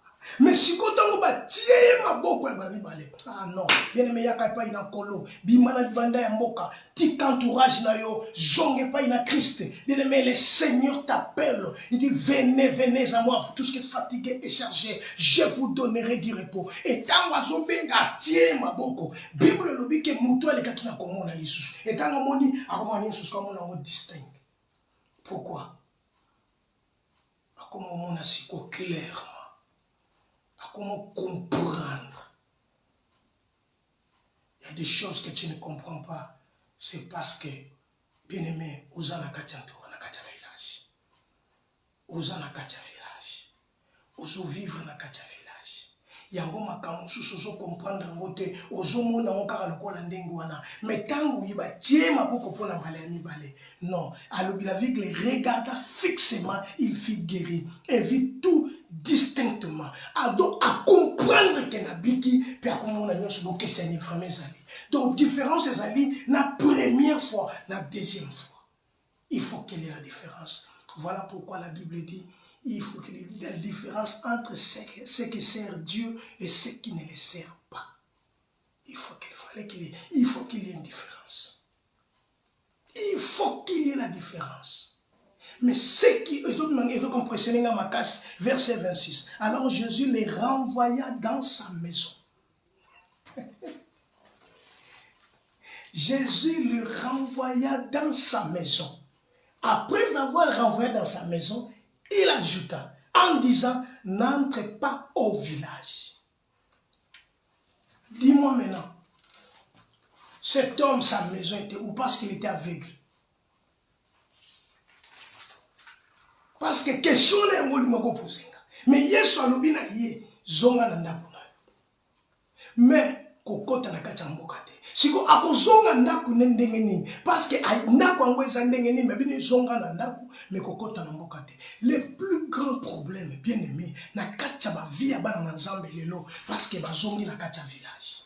Mais si kotango ba tie maboko ya bali balé. Ah non, bien aimé yaka pa ina kolo, bimana banda ya mboka, ti entourage na yo, zonge pa ina Christ. Bien aimé, le Seigneur t'appelle. Il dit venez à moi, vous tous qui êtes fatigués et chargés, je vous donnerai du repos. Et tant wazo benga tie maboko. Bible lobi ke muto le kakina komona lisusu. Et tant moni akomani lisusu komona ngo distinct. Pourquoi? Comment on a si clair. Comment comprendre? Il y a des choses que tu ne comprends pas. C'est parce que, bien aimé, vous en avez village. Vous en avez village. Vous vivre dans le village. Yango makamu susu comprendre ngote ozomo na okara lokola ndengo wana mais tangu yiba tie maboko pona balé mi balé non alobi la vie le regarda fixement il fut guéri et vit tout distinctement à comprendre que nabiki puis à comment on a mis sur le question vraiment zali donc différence zali la première fois la deuxième fois il faut qu'il y ait la différence. Voilà pourquoi la Bible dit il faut qu'il y ait la différence entre ceux qui servent Dieu et ceux qui ne le servent pas. Il faut qu'il y ait une différence. Il faut qu'il y ait la différence. Mais ceux qui ont impressionné dans ma casse, verset 26. Alors Jésus les renvoya dans sa maison. Jésus les renvoya dans sa maison. Après avoir renvoyé dans sa maison, il ajouta en disant, n'entrez pas au village. Dis-moi maintenant, cet homme, sa maison était où? Parce qu'il était aveugle. Parce que question n'est pas posée. Mais Yesu alobina yé, zonga na ndako na yo. Mais kokota na kati ya mboka te. Siko akozonga ndako ne ndenge nini parce que ndako yango eza ndenge nini mais bino zonga na ndako mais kokota na mboka te. Le plus grand problème bien aimé na kati ya ba vie ya bana na Nzambe lelo parce que bazongi na kati ya village.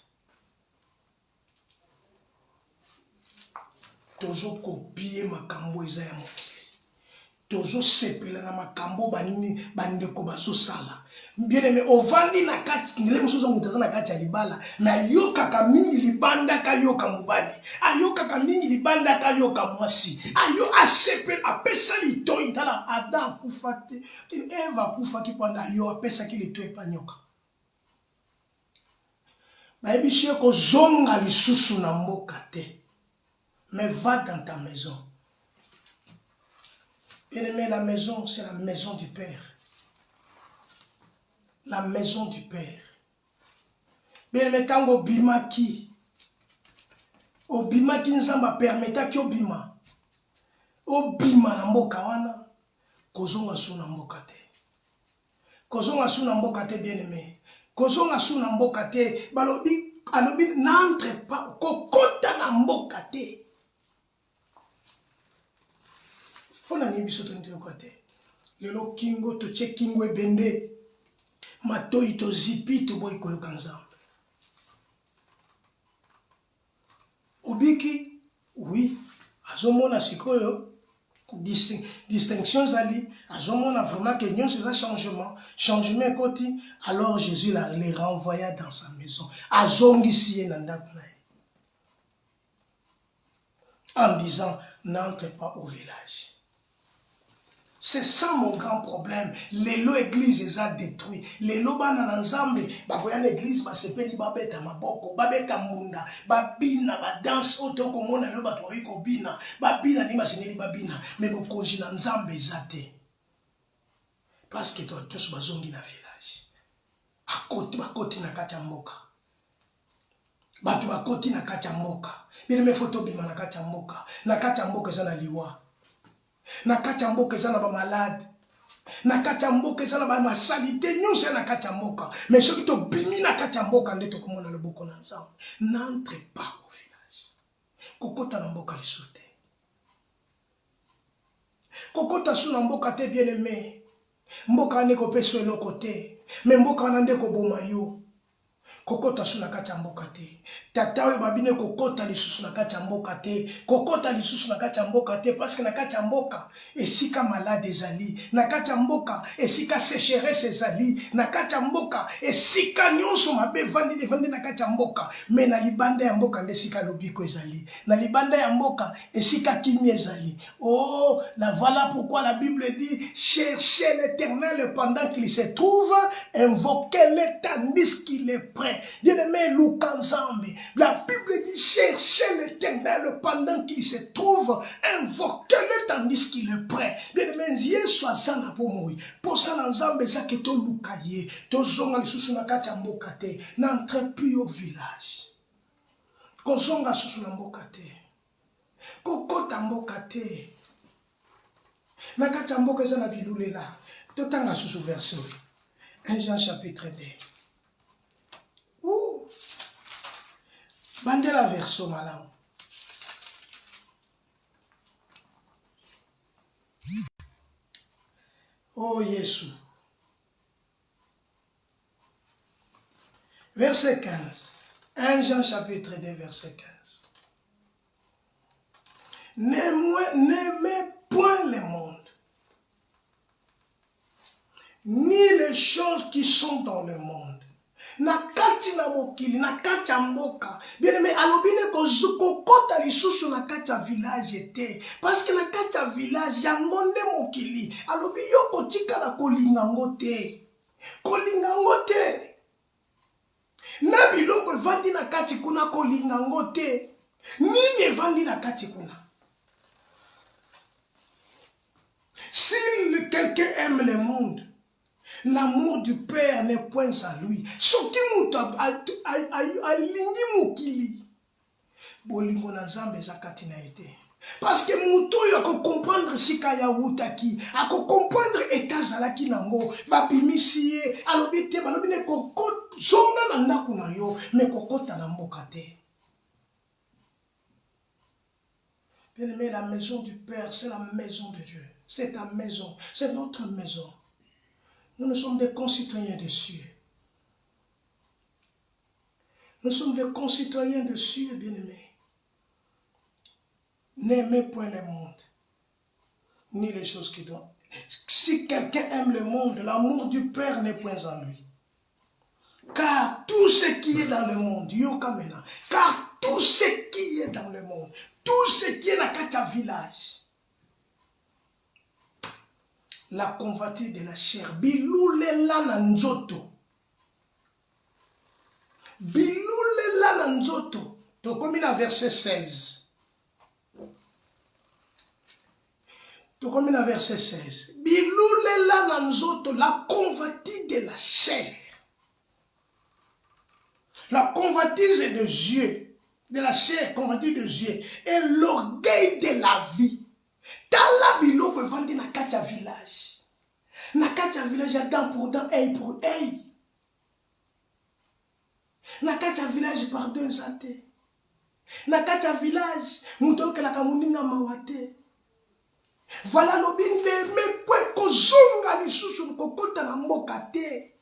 Tozo copier makambo eza ya mokili. Tozo sepela na makambo banini bandeko bazo sala. Bien aimé ovandi na kati ngile musuza mutaza na kati ya libala na yoka ka mingi libanda ka yoka mubali. Ayoka ka mingi libanda ka yoka mwasi. Ayo asepela apesa litoi ndala Adam kufate Eva kufaki panda yo apesa ki litoi panyoka. Ba ebishie ko zonga lisusu na mboka te. Mais va dans ta maison. Bien-aimé, la maison, c'est la maison du Père. La maison du Père. Bien-aimé, quand obimaki nzamba permetaki obima na mboka wana, kozonga su na mboka te. Kozonga su na mboka te, bien-aimé. Kozonga su na mboka te, alobi n'entre pas, kokota na mboka te. On a mis biso tonte côté. Lelo kingo to che kingo ebende. Matoi to zipi to boy koyo kanzambe. Obiki, oui, azomona sikoyo distinction zali, azomona vraiment que nous c'est un changement koti, alors Jésus les renvoya dans sa maison. Azongi siye nanda en disant n'entre pas au village. C'est ça mon grand problème. Lelo église les a détruit. Lelo bana na Nzambe, bakoya na église ba sepeli babeta maboko, babeta mbunda, babina ba danse auto komona lo bato yiko bina, babina ni maseneli babina, mais bokonji na Nzambe zate. Parce que toi tous bazongi na village. Bakoti na kati ya mboka. Batu bakoti na kati ya mboka. Bile me photo bima na kati ya mboka. Na kati ya mboka eza na liwa. Na kati ya mboka eza na ba malade. Na kati ya mboka eza na ba masalite nyonso na kati ya mboka. Mais soki to bimi na kati ya mboka nde to komona loboko na Nzambe. N'entre pas au village. Kokota na mboka lisute. Kokota su na mboka te bien aimé. Mboka ne ko peso eloko te. Mais mboka na nde ko boma yo. Kokota su na kati ya mboka te. Tata oyo babine kokota lisusu na kati ya mboka te. Kokota lisusu na kati ya mboka te parce que na kati ya mboka esika malade ezali. Na kati ya mboka esika sécheresse ezali. Na kati ya mboka esika nyonso mabe vandi na kati ya mboka. Mais na libanda ya mboka nde esika lobiko ezali. Na libanda ya mboka esika kimia ezali. Oh, la voilà pourquoi la Bible dit cherchez l'Éternel pendant qu'il se trouve, invoquez-le tandis qu'il est prêt. Bien-aimé, Lukanzambe, la Bible dit cherchez l'Éternel pendant qu'il se trouve, invoquez-le tandis qu'il est prêt. Bien-aimé, Yesu azana po moi. Pour ça Nzambe zake to lukaye, to zonga lisusu na kati ya mboka te, n'entre plus au village. Ko zonga susu na mboka te. Ko kota mboka te. Na kati ya mboka eza na bilulela. To tanga susu verset 1 Jean chapitre 2. Bandela verso malam. Oh Jésus. Verset 15. 1 Jean chapitre 2 verset 15. N'aimez point le monde, ni les choses qui sont dans le monde. Na kati na mokili, na kati ya mboka. Bien aimé, alobine ko kota lisusu na kati ya village te. Parce que na kati ya village, yango nde mokili. Alobi yo kotika na kolinga ngo te. Kolinga ngo te. Na biloko evandi na kati kuna kolinga ngo te. Nini evandi na kati kuna? Si quelqu'un aime le monde, l'amour du Père n'est point à lui. Soki muto alingi mokili. Bolingo na Nzambe za kati na ete. Parce que muto yo ako comprendre sika ya wutaki, ako comprendre etazalaki nango, babimisi ye, alobi te, balobi ne kokot, zonga na ndaku na yo, me kokota na mboka te. Bien-aimé, la maison du Père, c'est la maison de Dieu. C'est ta maison, c'est notre maison. Nous sommes des concitoyens des cieux. Nous sommes des concitoyens des cieux, bien-aimés. N'aimez point le monde, ni les choses qui donnent. Si quelqu'un aime le monde, l'amour du Père n'est point en lui. Car tout ce qui est dans le monde, yokamena, car tout ce qui est dans le monde, tout ce qui est dans le village, la convoitise de la chair, biloulela na nzoto, biloulela na nzoto, tokomi na verset 16. Tokomi na verset 16. Biloulela na nzoto, la convoitise de la chair. La convoitise des yeux, de la chair, convoitise des yeux, et l'orgueil de la vie. Tala biloko vandi na kacha village. Na kacha village ya dent pour dent, œil pour œil. Na kacha village pardon santé. Na kacha village mutoke la kamuninga mawate. Voilà lobi neme kwe kozonga lisusu kokota na mboka te.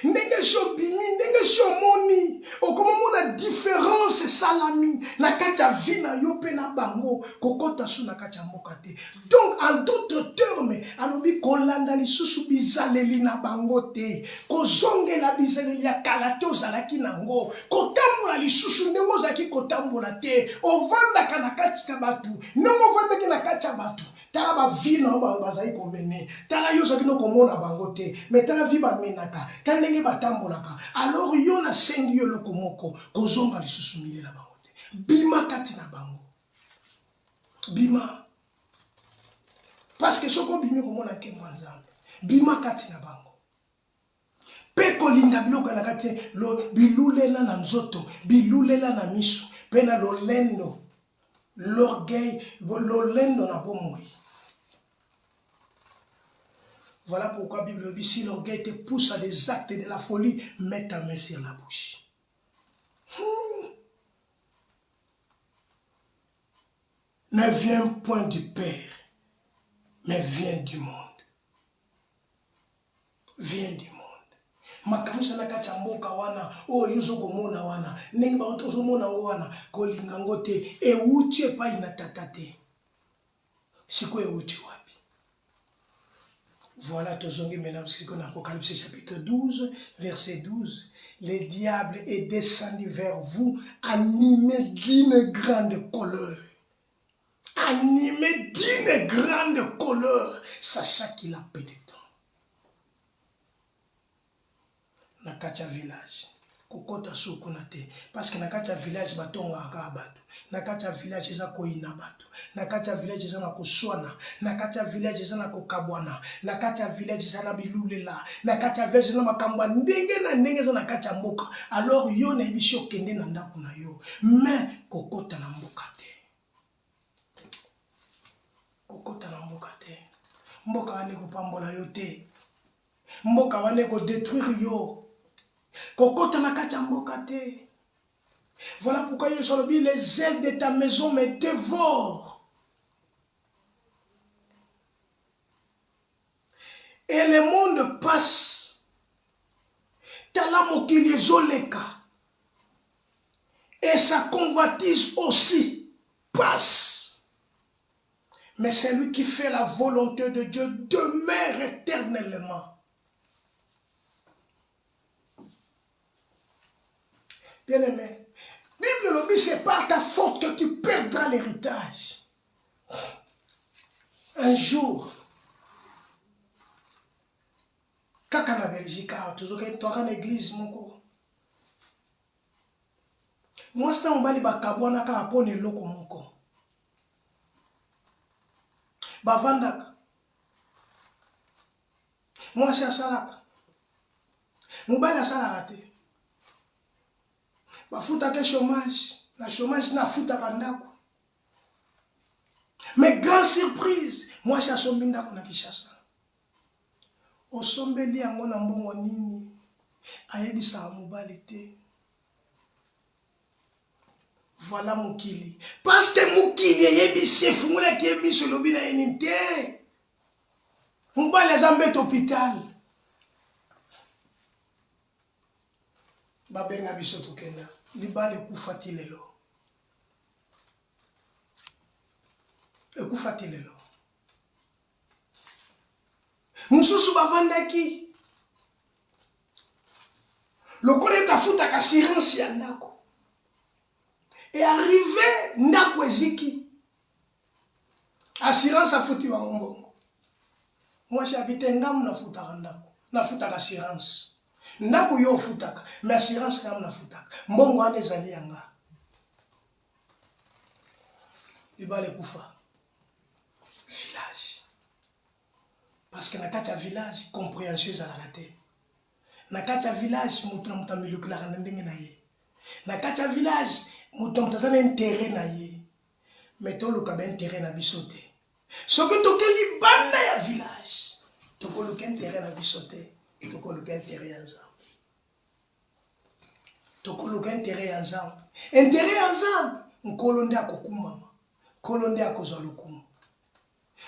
Ndenge so bimi, ndenge so moni, okomona différence salami na kacha vina yo pe na bango kokota su na kacha mboka te. Donc en d'autres termes, alobi kolanda lisusu bizaleli na bango te, kozonge na bizaleli ya kalate ozalaki nango, kotambola lisusu ndenge ozalaki kotambola te, ovandaka na kati na batu, ndenge ovandaki na kati ya batu, tala ba vie na bazali komene, tala yo ozalaki no komona bango te, mais tala vie ba menaka. Alors yo na sengi yo loko moko kozonga lisusu mile na bango te. Bima kati na bango. Bima. Parce que soko bimi komona ke mwanzambe. Bima kati na bango. Pe kolinga biloko na kati lo bilulela na nzoto, bilulela na misu, pe na lolendo. L'orgueil, lolendo na bomoi. Voilà pourquoi la Bible dit, si l'orgueil te pousse à des actes de la folie, mets ta main sur la bouche. Ne viens point du Père, mais viens du monde. Viens du monde. Makanisa na kacha mboka wana, o yuzo komona wana, ndenge ba oto mona wana, kolinga ngote, e uche pa inatakate. Siko e uche wapi. Voilà, tozongi maintenant, ce qu'on a Apocalypse chapitre 12, verset 12. Le diable est descendu vers vous, animé d'une grande colère. Animé d'une grande colère, sachant qu'il a peu de temps. Nakacha village. Kokota sukunate. Parce que nakacha village batonga akabatu. Nakacha village eza koina batu. Nakacha village eza na kuswana. Nakacha village eza na kokabwana. Nakacha village eza na bilulela. Nakacha village eza na makamba ndenge na ndenge eza nakacha mboka. Alors yo na ebisho kende na ndaku na yo. Mais kokota na mboka te. Kokota na mboka te. Mboka wane kopambola yo te. Mboka wane ko détruire yo. Kokota na kacha mboka te. Voilà pourquoi les ailes de ta maison me dévorent. Et le monde passe. Talamo qui les oleka. Et sa convoitise aussi passe. Mais celui qui fait la volonté de Dieu demeure éternellement. Bien-aimé, Bible le dit, c'est par ta faute que tu perdras l'héritage. Un jour, kaka na Belgique, toujours que tu auras l'église, mon co. Moi, c'est un bali bakabwana ka apone loko moko. Bavandaka. Moi, c'est un salaka. Mobali a salaka te. Bafuta ke chômage, na chômage na futa kandako. Mais grande surprise, moi je suis à Kinshasa. Au sombeli yango na mbongo nini ayebisa mobali te. Voilà mukili. Parce que mukili yebisi fungula ki miso lobi na yenite. Mobali azambe hôpital. Babenga biso tokenda. Libale kufati lelo. Ekufati lelo. Mususu bavandaki. Lokole tafuta ka assurance ya ndako. Et arrivé ndako eziki. Assurance afuti ba mbongo. Moi j'habite ngam na futa ndako. Na futa ka assurance. Ndako yo futaka, mais assurance ngam na futaka. Mbongo ane ezali yanga. Libale kufa. Village. Parce que na kati ya village compréhension ezalaka te. Na kati ya village mutu na mutu amilukulaka na ndenge na ye. Na kati ya village mutu na mutu aza na intérêt na ye. Mais toluka ba intérêt na biso te. Soki tokeli banda ya village, tokoluka intérêt na biso te, tokoluka intérêt ya Nzambe. Tokoluka intérêt ya Nzambe. Intérêt ya Nzambe, nkolo nde akokumama. Nkolo nde akozwa lokumu.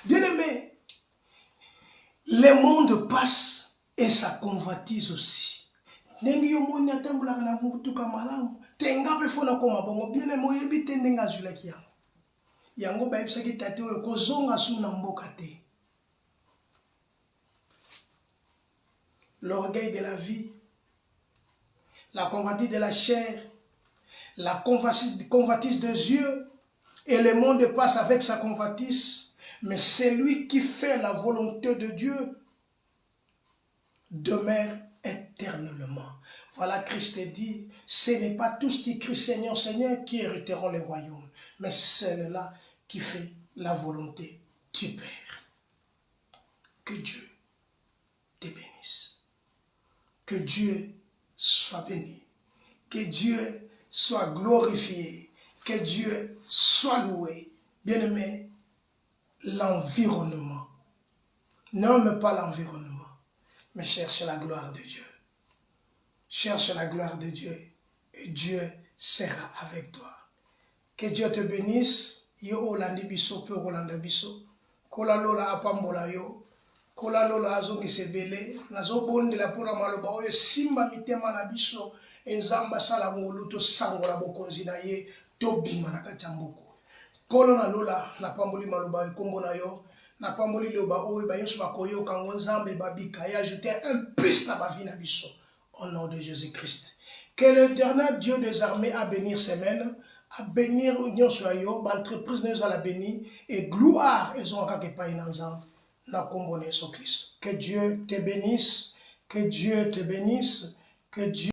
Bien aimé, le monde passe et ça convoitise aussi. Nengi yo moni atambulaka na mutuka malamu. Tenga pe fona koma bongo bien aimé oyebi te ndenge azulaki yango. Yango ba yebisaki tate oyo kozonga su na mboka te. L'orgueil de la vie, la convoitise de la chair, la convoitise des yeux, et le monde passe avec sa convoitise. Mais celui qui fait la volonté de Dieu demeure éternellement. Voilà, Christ dit, ce n'est pas tous qui crient Seigneur, Seigneur qui hériteront le royaume, mais celle-là qui fait la volonté du Père. Que Dieu te bénisse. Que Dieu soit béni. Que Dieu soit glorifié. Que Dieu soit loué. Bien-aimé, l'environnement. N'aime pas l'environnement, mais cherche la gloire de Dieu. Cherche la gloire de Dieu et Dieu sera avec toi. Que Dieu te bénisse. Yo olandi biso pe olanda biso. Kola lola apambola yo. Kola lola azongi sebele. Nazo bondela pora maloba oyo simba mitema na biso. Enzamba sala ngolu to sangola bokonzi na ye. To bima na kati ya mboko. Kolo na lola na pamboli maloba kombo na yo. Na pamboli loba oyo ba yesu bakoyo kango nzambe babika. Et ajouter un plus na bavi na biso. Au nom de Jésus-Christ. Que l'éternel Dieu des armées a bénir ses mains, a bénir l'union soyo, l'entreprise nous a la béni, et gloire, ils ont encore pas une ensemble, n'a comboné son Christ. Que Dieu te bénisse, que Dieu te bénisse, que Dieu